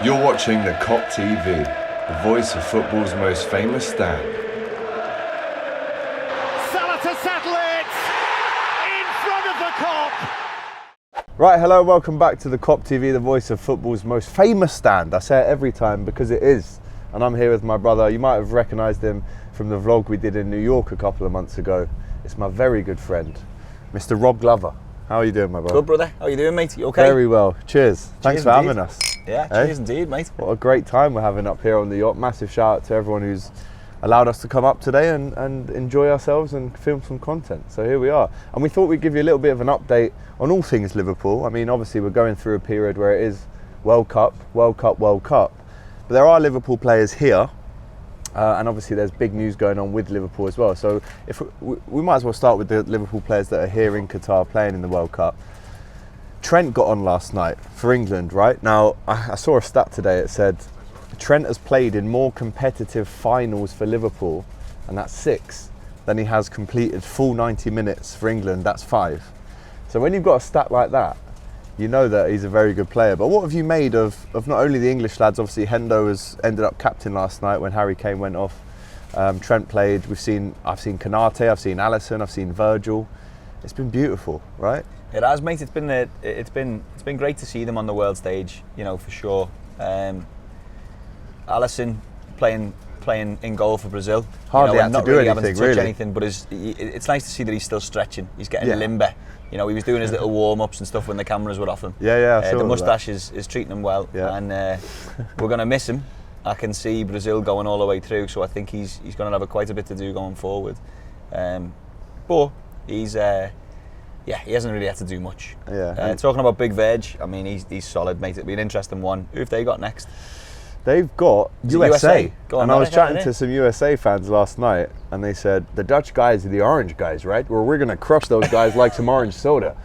You're watching the Kop TV, the voice of football's most famous stand. Salah to settle it in front of the Kop. Right, hello, welcome back to the Kop TV, the voice of football's most famous stand. I say it every time because it is. And I'm here with my brother. You might have recognised him from the vlog we did in New York a couple of months ago. It's my very good friend, Mr. Rob Glover. How are you doing, my brother? Good, brother. How are you doing, mate? You okay? Very well. Cheers. Thanks for having us. Yeah, cheers indeed, mate. What a great time we're having up here on the yacht. Massive shout out to everyone who's allowed us to come up today and enjoy ourselves and film some content. So here we are. And we thought we'd give you a little bit of an update on all things Liverpool. I mean, obviously we're going through a period where it is World Cup. But there are Liverpool players here. And obviously there's big news going on with Liverpool as well. So if we might as well start with the Liverpool players that are here in Qatar playing in the World Cup. Trent got on last night for England, right? Now, I saw a stat today. It said Trent has played in more competitive finals for Liverpool, and that's 6, than he has completed full 90 minutes for England, that's 5. So when you've got a stat like that, you know that he's a very good player. But what have you made of not only the English lads? Obviously, Hendo has ended up captain last night when Harry Kane went off. Trent played. I've seen Konate, I've seen Alisson, I've seen Virgil. It's been beautiful, right? It has, mate. It's been great to see them on the world stage, you know, for sure. Alisson playing in goal for Brazil. Hardly you know, had not to do really anything, having to touch really. anything, but it's nice to see that he's still stretching. He's getting limber. You know, he was doing his little warm-ups and stuff when the cameras were off him. Yeah, I saw the that. moustache is treating him well, and we're going to miss him. I can see Brazil going all the way through, so I think he's going to have quite a bit to do going forward. But he's he hasn't really had to do much. Talking about Big Veg, I mean, he's solid, mate. It'll be an interesting one. Who have they got next? They've got USA. Go on, and I was chatting to some USA fans last night, and they said, the Dutch guys are the orange guys, right? Well, we're going to crush those guys like some orange soda.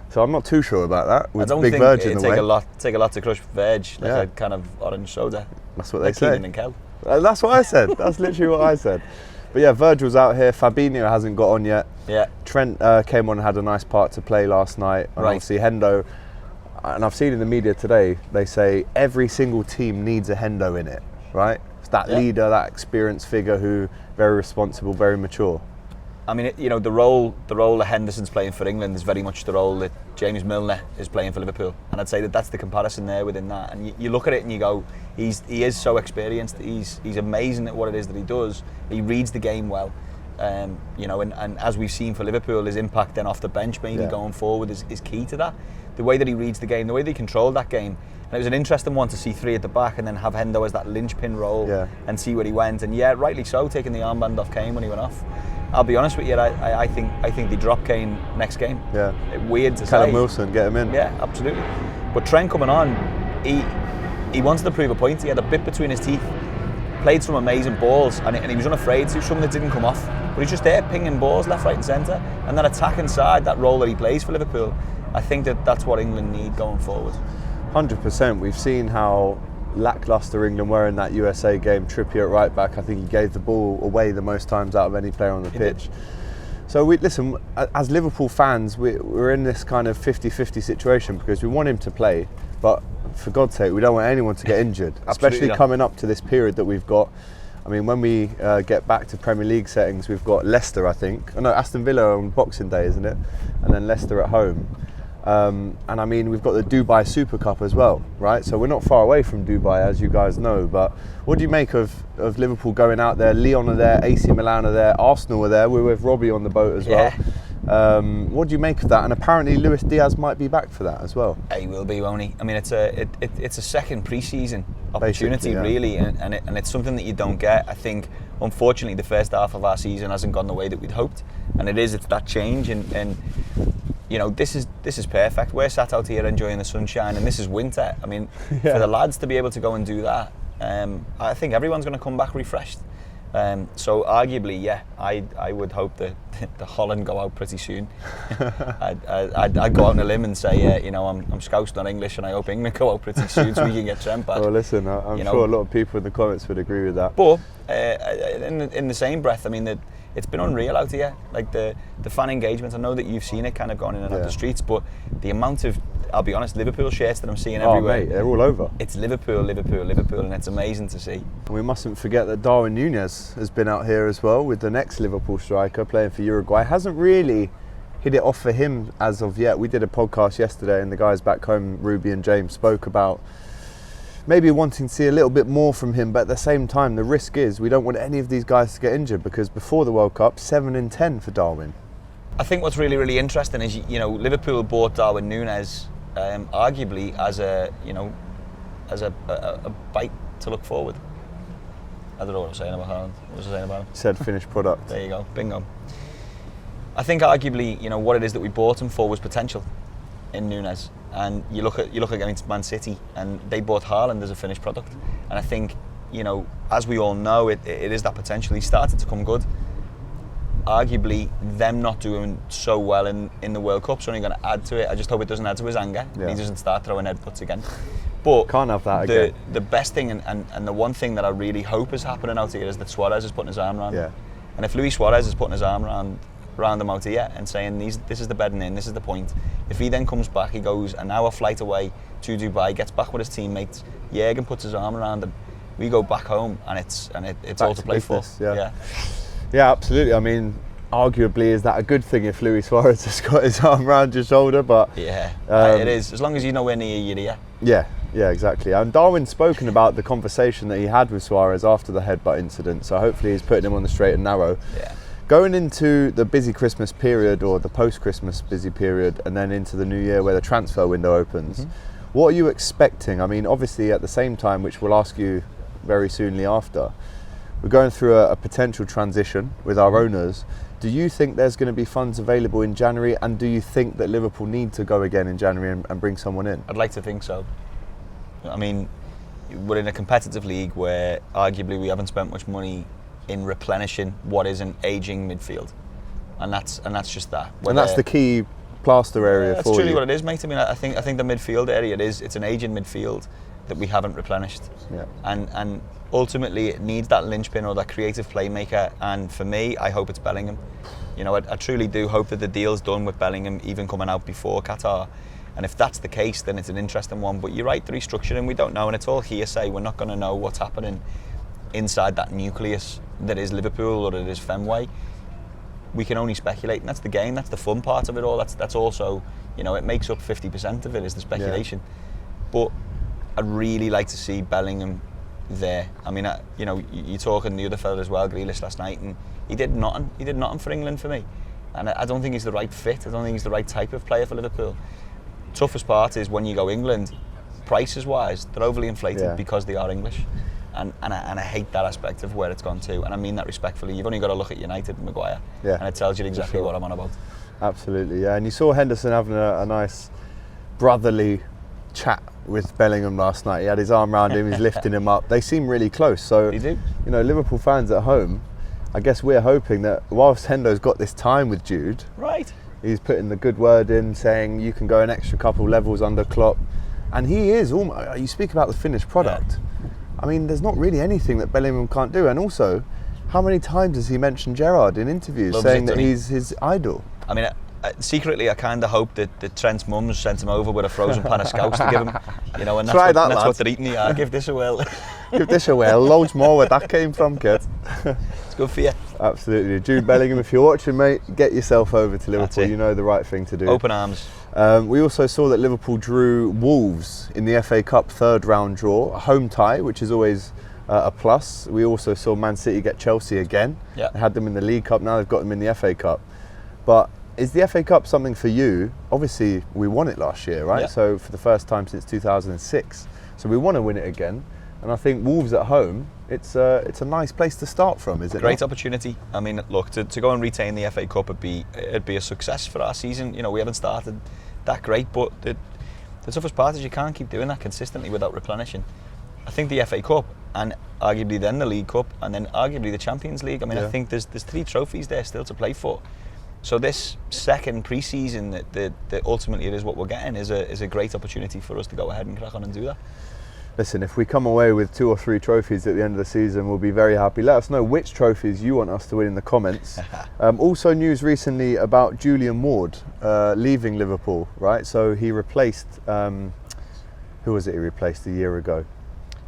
So I'm not too sure about that. With I don't Big think Veg in it'd the way. take a lot to crush Veg, like a kind of orange soda. That's what they say. Keenan and Kel. That's what I said. That's literally what I said. But yeah, Virgil's out here. Fabinho hasn't got on yet. Yeah. Trent came on and had a nice part to play last night. And obviously Hendo, and I've seen in the media today, they say every single team needs a Hendo in it, right? It's that leader, that experienced figure who very responsible, very mature. I mean, you know, the role that Henderson's playing for England is very much the role that James Milner is playing for Liverpool, and I'd say that's the comparison there within that. And you look at it and you go, he is so experienced. He's amazing at what it is that he does. He reads the game well, you know, and as we've seen for Liverpool, his impact then off the bench maybe going forward is key to that. The way that he reads the game, the way that he controlled that game. And it was an interesting one to see 3 at the back and then have Hendo as that linchpin role and see where he went. And yeah, rightly so, taking the armband off Kane when he went off. I'll be honest with you, I think they drop Kane next game. Yeah. Weird to say. Callum Wilson, get him in. Yeah, absolutely. But Trent coming on, he wanted to prove a point. He had a bit between his teeth, played some amazing balls, and he was unafraid to, some that didn't come off. But he's just there pinging balls left, right and centre. And that attack inside, that role that he plays for Liverpool, I think that's what England need going forward. 100%. We've seen how lacklustre England were in that USA game. Trippier at right back, I think he gave the ball away the most times out of any player on the pitch. So listen, as Liverpool fans, we're in this kind of 50-50 situation because we want him to play, but for God's sake, we don't want anyone to get injured, especially coming up to this period that we've got. I mean, when we get back to Premier League settings, we've got Leicester, I think. Oh, no, Aston Villa on Boxing Day, isn't it? And then Leicester at home. And I mean, we've got the Dubai Super Cup as well, right? So we're not far away from Dubai, as you guys know. But what do you make of Liverpool going out there? Lyon are there, AC Milan are there, Arsenal are there. We're with Robbie on the boat as well. What do you make of that? And apparently Luis Diaz might be back for that as well. He will be, won't he? I mean, it's a second pre-season opportunity, really, and it's something that you don't get. I think, unfortunately, the first half of our season hasn't gone the way that we'd hoped, and it's that change. And you know, this is perfect. We're sat out here enjoying the sunshine, and this is winter. I mean, for the lads to be able to go and do that, I think everyone's going to come back refreshed. So arguably, I would hope that the Holland go out pretty soon. I'd go out on a limb and say, you know, I'm Scouse, not English, and I hope England go out pretty soon so we can get Trent back. Well, listen, I'm sure a lot of people in the comments would agree with that. But in the same breath, I mean, it's been unreal out here. Like the fan engagement. I know that you've seen it kind of going in and out the streets, but the amount of, I'll be honest, Liverpool shirts that I'm seeing everywhere. Mate, they're all over. It's Liverpool, Liverpool, Liverpool, and it's amazing to see. And we mustn't forget that Darwin Nunez has been out here as well with the next Liverpool striker playing for Uruguay. Hasn't really hit it off for him as of yet. We did a podcast yesterday and the guys back home, Rubi and James, spoke about maybe wanting to see a little bit more from him, but at the same time the risk is we don't want any of these guys to get injured, because before the World Cup, 7 in 10 for Darwin. I think what's really, really interesting is, you know, Liverpool bought Darwin Nunez arguably as a bite to look forward. I don't know what I'm saying about Haaland. What was I saying about him? Said finished product. There you go, bingo. I think arguably, you know, what it is that we bought him for was potential in Nunez. And you look against Man City, and they bought Haaland as a finished product. And I think, you know, as we all know, it is that potential. He started to come good. Arguably, them not doing so well in the World Cup's only going to add to it. I just hope it doesn't add to his anger. And he doesn't start throwing headbutts again. But can't have that again. The best thing and the one thing that I really hope is happening out here is that Suarez is putting his arm around him. And if Luis Suarez is putting his arm around them out here and saying this is the bedding in, this is the point. If he then comes back, he goes an hour flight away to Dubai, gets back with his teammates, Jürgen puts his arm around him, we go back home and it's all to play for. Yeah, absolutely. I mean, arguably, is that a good thing if Luis Suarez has got his arm around your shoulder? But it is, as long as you're nowhere near your ear. Yeah, exactly. And Darwin's spoken about the conversation that he had with Suarez after the headbutt incident, so hopefully he's putting him on the straight and narrow. Going into the busy Christmas period, or the post-Christmas busy period, and then into the new year where the transfer window opens, what are you expecting? I mean, obviously at the same time, which we'll ask you very soonly after, we're going through a potential transition with our owners. Do you think there's going to be funds available in January, and do you think that Liverpool need to go again in January and bring someone in? I'd like to think so. I mean, we're in a competitive league where arguably we haven't spent much money in replenishing what is an ageing midfield, and that's just that. And that's the key plaster area for you. That's truly what it is, mate. I mean, I think the midfield area it's an ageing midfield that we haven't replenished. And ultimately it needs that linchpin or that creative playmaker, and for me, I hope it's Bellingham. You know, I truly do hope that the deal's done with Bellingham even coming out before Qatar. And if that's the case, then it's an interesting one. But you're right, the restructuring, we don't know, and it's all hearsay. We're not going to know what's happening inside that nucleus that is Liverpool or that is Fenway. We can only speculate, and that's the game, that's the fun part of it all. That's also, you know, it makes up 50% of it is the speculation. But I'd really like to see Bellingham there. I mean, you know, you're talking the other fella as well, Grealish, last night, and he did nothing. He did nothing for England for me. And I don't think he's the right fit. I don't think he's the right type of player for Liverpool. Toughest part is when you go England, prices wise, they're overly inflated because they are English. And I hate that aspect of where it's gone to, and I mean that respectfully. You've only got to look at United and Maguire, and it tells you exactly what I'm on about. Absolutely, yeah. And you saw Henderson having a nice brotherly chat with Bellingham last night. He had his arm around him, he's lifting him up. They seem really close. So, they do. You know, Liverpool fans at home, I guess we're hoping that whilst Hendo's got this time with Jude, he's putting the good word in, saying you can go an extra couple levels under Klopp, and he is almost. You speak about the finished product. I mean, there's not really anything that Bellingham can't do. And also, how many times has he mentioned Gerrard in interviews, saying that he's his idol? I mean, secretly, I kind of hope that Trent's mum sent him over with a frozen pan of scouts to give him. You know, and that's what they're eating. Yeah, give this a whirl. Give this a whirl. Loads more where that came from, kid. It's good for you. Absolutely. Jude Bellingham, if you're watching, mate, get yourself over to Liverpool. You know the right thing to do. Open arms. We also saw that Liverpool drew Wolves in the FA Cup third round draw, a home tie, which is always a plus. We also saw Man City get Chelsea again. They had them in the League Cup, now they've got them in the FA Cup. But is the FA Cup something for you? Obviously, we won it last year, right? So for the first time since 2006. So we want to win it again. And I think Wolves at home, it's a nice place to start from, is it? Great opportunity. I mean, look, to go and retain the FA Cup it'd be a success for our season. You know, we haven't started that great, but the toughest part is you can't keep doing that consistently without replenishing. I think the FA Cup, and arguably then the League Cup, and then arguably the Champions League. I mean, I think there's 3 trophies there still to play for. So this second pre-season that ultimately it is what we're getting is a great opportunity for us to go ahead and crack on and do that. Listen, if we come away with 2 or 3 trophies at the end of the season, we'll be very happy. Let us know which trophies you want us to win in the comments. Also news recently about Julian Ward leaving Liverpool, right? So he replaced, who was it he replaced a year ago?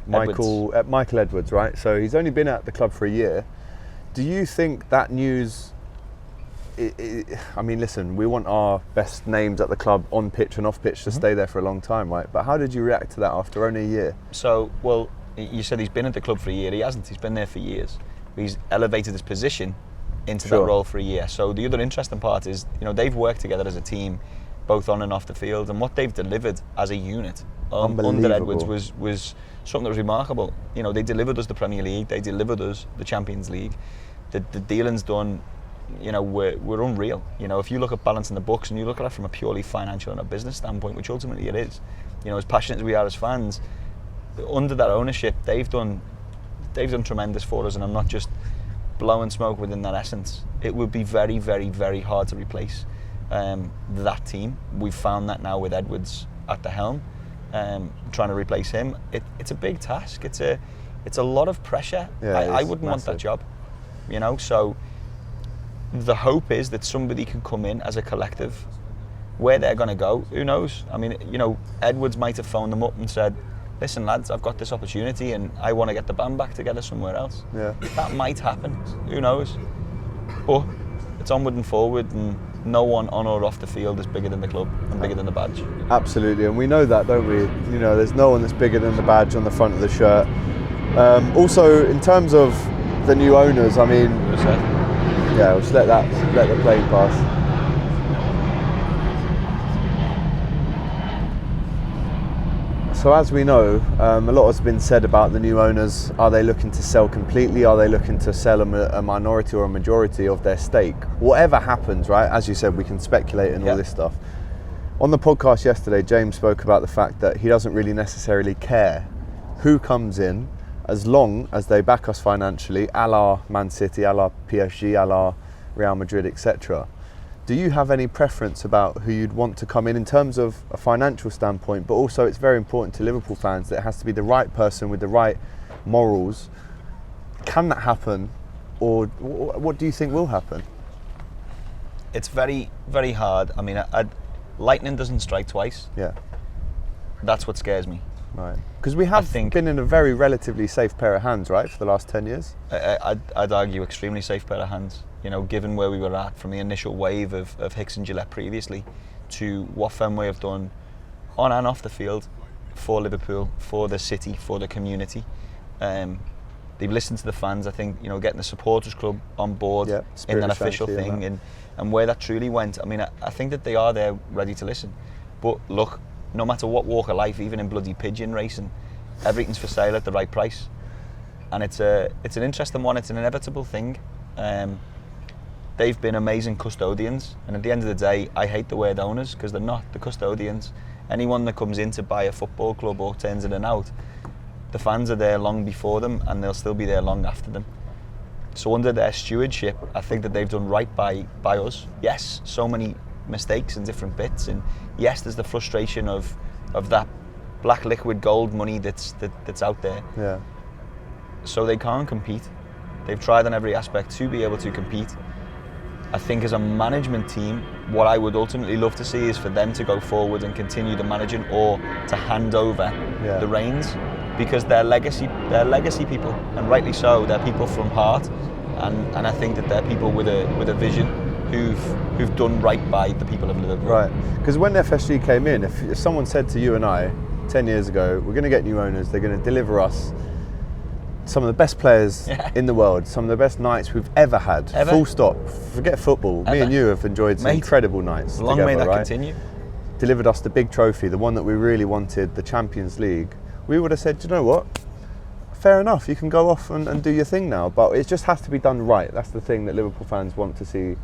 Michael Edwards, right? So he's only been at the club for a year. Do you think that news, I mean, listen, we want our best names at the club on pitch and off pitch to stay there for a long time, right? But how did you react to that after only a year? So, well, you said he's been at the club for a year. He hasn't. He's been there for years. He's elevated his position into that role for a year. So the other interesting part is, you know, they've worked together as a team, both on and off the field, and what they've delivered as a unit under Edwards was something that was remarkable. You know, they delivered us the Premier League, they delivered us the Champions League. The dealings done, you know, were unreal. You know, if you look at balancing the books and you look at it from a purely financial and a business standpoint, which ultimately it is, you know, as passionate as we are as fans, under that ownership, they've done tremendous for us, and I'm not just blowing smoke within that essence. It would be very, very, very hard to replace that team. We've found that now with Edwards at the helm, trying to replace him. It's a big task. It's a lot of pressure. Yeah, I wouldn't want that job, you know. So the hope is that somebody can come in as a collective. Where they're going to go, who knows? I mean, you know, Edwards might have phoned them up and said, listen lads, I've got this opportunity and I want to get the band back together somewhere else. Yeah. That might happen, who knows? But it's onward and forward, and no one on or off the field is bigger than the club and bigger than the badge. Absolutely, and we know that, don't we? You know, there's no one that's bigger than the badge on the front of the shirt. Also, in terms of the new owners, I mean, yeah, we'll just let the plane pass. So as we know, a lot has been said about the new owners. Are they looking to sell completely? Are they looking to sell a minority or a majority of their stake? Whatever happens, right? As you said, we can speculate and all this stuff. On the podcast yesterday, James spoke about the fact that he doesn't really necessarily care who comes in, as long as they back us financially, a la Man City, a la PSG, a la Real Madrid, etc. Do you have any preference about who you'd want to come in terms of a financial standpoint, but also it's very important to Liverpool fans that it has to be the right person with the right morals? Can that happen, or what do you think will happen? It's very, very hard. I mean, lightning doesn't strike twice. Yeah. That's what scares me. Right. Because we have been in a very relatively safe pair of hands, right, for the last 10 years? I'd argue extremely safe pair of hands. You know, given where we were at from the initial wave of Hicks and Gillette previously to what Fenway have done on and off the field for Liverpool, for the city, for the community. They've listened to the fans. I think, you know, getting the supporters club on board in that official thing and where that truly went. I mean, I think that they are there ready to listen. But look, no matter what walk of life, even in bloody pigeon racing, everything's for sale at the right price. And it's an interesting one. It's an inevitable thing. They've been amazing custodians, and at the end of the day, I hate the word owners because they're not. The custodians. Anyone that comes in to buy a football club or turns in and out, the fans are there long before them, and they'll still be there long after them. So under their stewardship, I think that they've done right by us. Yes, so many mistakes and different bits, and yes, there's the frustration of that black liquid gold money that's out there. Yeah. So they can't compete. They've tried on every aspect to be able to compete. I think as a management team, what I would ultimately love to see is for them to go forward and continue the managing, or to hand over the reins, because they're legacy people, and rightly so. They're people from heart, and I think that they're people with a vision who've done right by the people of Liverpool. Right, because when FSG came in, if someone said to you and I 10 years ago, we're going to get new owners, they're going to deliver us some of the best players in the world, some of the best nights we've ever had. Full stop. Forget football. Me and you have enjoyed some incredible nights long together, may that right? continue. Delivered us the big trophy, the one that we really wanted, the Champions League. We would have said, do you know what? Fair enough, you can go off and do your thing now, but it just has to be done right. That's the thing that Liverpool fans want to see,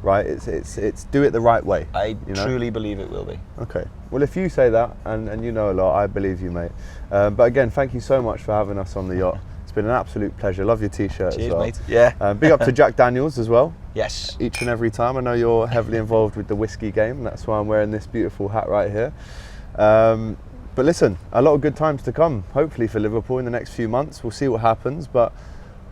right? It's do it the right way. I truly believe it will be. Okay. Well, if you say that, and you know a lot, I believe you, mate. But again, thank you so much for having us on the yacht. It's been an absolute pleasure. Love your t-shirt as well. Mate. Yeah. Big up to Jack Daniels as well. Yes. Each and every time. I know you're heavily involved with the whiskey game. That's why I'm wearing this beautiful hat right here. But listen, a lot of good times to come, hopefully for Liverpool in the next few months. We'll see what happens, but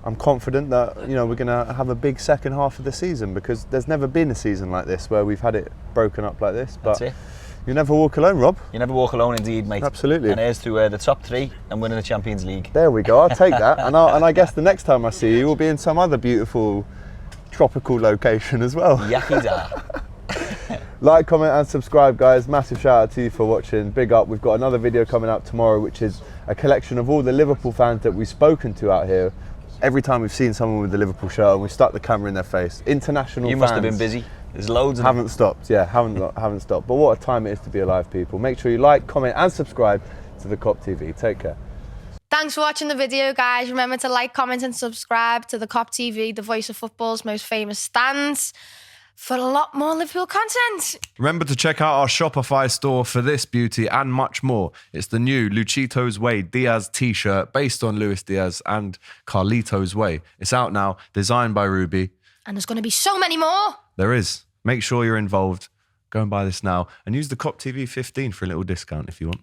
I'm confident that we're going to have a big second half of the season, because there's never been a season like this where we've had it broken up like this. But That's it. You never walk alone, Rob. You never walk alone, indeed, mate. Absolutely. And here's to the top 3 and winning the Champions League. There we go. I'll take that. And I guess the next time I see you will be in some other beautiful tropical location as well. Yakida. Like, comment and subscribe, guys. Massive shout out to you for watching. Big up. We've got another video coming up tomorrow, which is a collection of all the Liverpool fans that we've spoken to out here. Every time we've seen someone with the Liverpool shirt and we stuck the camera in their face. International You fans. must have been busy. There's loads of them. Haven't stopped. Yeah, haven't stopped. But what a time it is to be alive, people. Make sure you like, comment and subscribe to the Kop TV. Take care. Thanks for watching the video, guys. Remember to like, comment and subscribe to the Kop TV, the voice of football's most famous stands, for a lot more Liverpool content. Remember to check out our Shopify store for this beauty and much more. It's the new Luchito's Way Diaz t-shirt based on Luis Diaz and Carlito's Way. It's out now, designed by Rubi. And there's going to be so many more. There is. Make sure you're involved. Go and buy this now and use the Kop TV 15 for a little discount if you want.